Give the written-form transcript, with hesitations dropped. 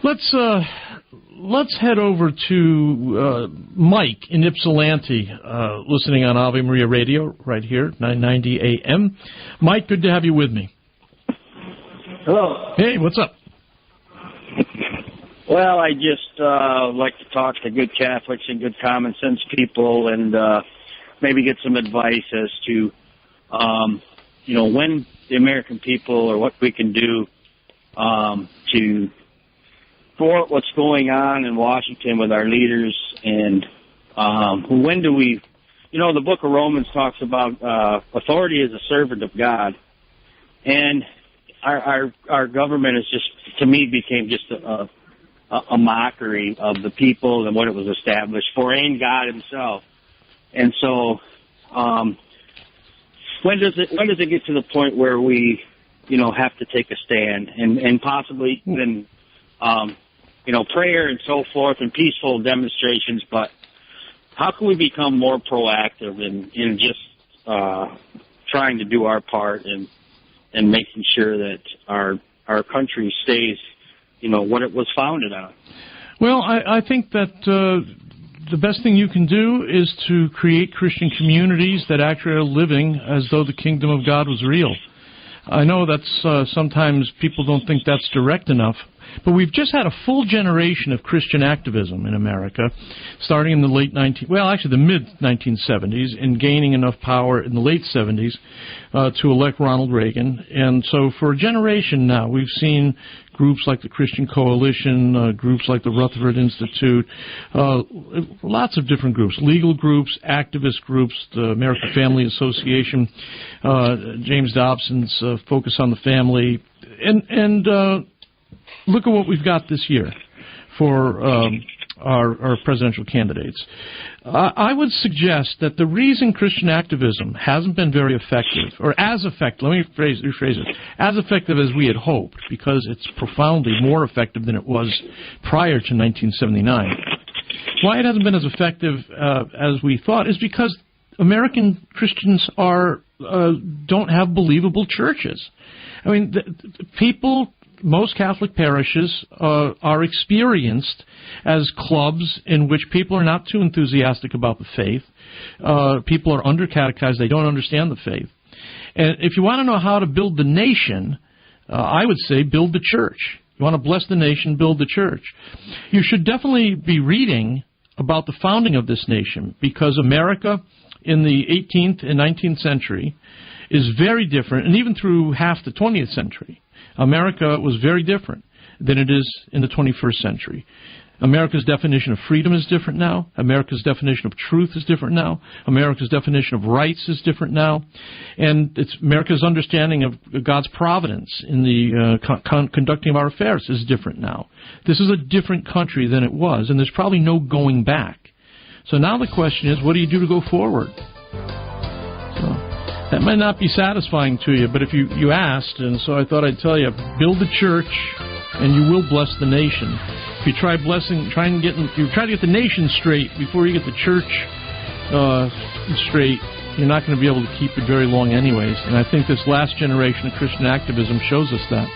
Let's head over to Mike in Ypsilanti, listening on Ave Maria Radio right here, 990 AM. Mike, good to have you with me. Hello. Hey, what's up? Well, I just like to talk to good Catholics and good common sense people, and maybe get some advice as to, when the American people, or what we can do to thwart what's going on in Washington with our leaders, and when do we, the Book of Romans talks about authority as a servant of God, and our government is just, to me, became just a mockery of the people and what it was established for, and God Himself. And so, when does it get to the point where we, have to take a stand and possibly then, prayer and so forth and peaceful demonstrations? But how can we become more proactive in just trying to do our part and making sure that our country stays, what it was founded on? Well, I think that the best thing you can do is to create Christian communities that actually are living as though the kingdom of God was real. I know that's sometimes people don't think that's direct enough, but we've just had a full generation of Christian activism in America, starting in the the mid-1970s, and gaining enough power in the late 70s to elect Ronald Reagan. And so for a generation now, we've seen groups like the Christian Coalition, groups like the Rutherford Institute, lots of different groups, legal groups, activist groups, the American Family Association, James Dobson's Focus on the Family, and look at what we've got this year for our presidential candidates. I would suggest that the reason Christian activism hasn't been very effective, or as effective, let me rephrase it, as effective as we had hoped, because it's profoundly more effective than it was prior to 1979. Why it hasn't been as effective as we thought is because American Christians don't have believable churches. I mean, most Catholic parishes are experienced as clubs in which people are not too enthusiastic about the faith. People are under-catechized. They don't understand the faith. And if you want to know how to build the nation, I would say build the church. You want to bless the nation, build the church. You should definitely be reading about the founding of this nation, because America in the 18th and 19th century is very different, and even through half the 20th century. America was very different than it is in the 21st century. America's definition of freedom is different now. America's definition of truth is different now. America's definition of rights is different now. And it's America's understanding of God's providence in the conducting of our affairs is different now. This is a different country than it was, and there's probably no going back. So now the question is, what do you do to go forward? That might not be satisfying to you, but if you asked, and so I thought I'd tell you, build the church, and you will bless the nation. If you try to get the nation straight before you get the church straight, you're not going to be able to keep it very long anyways. And I think this last generation of Christian activism shows us that.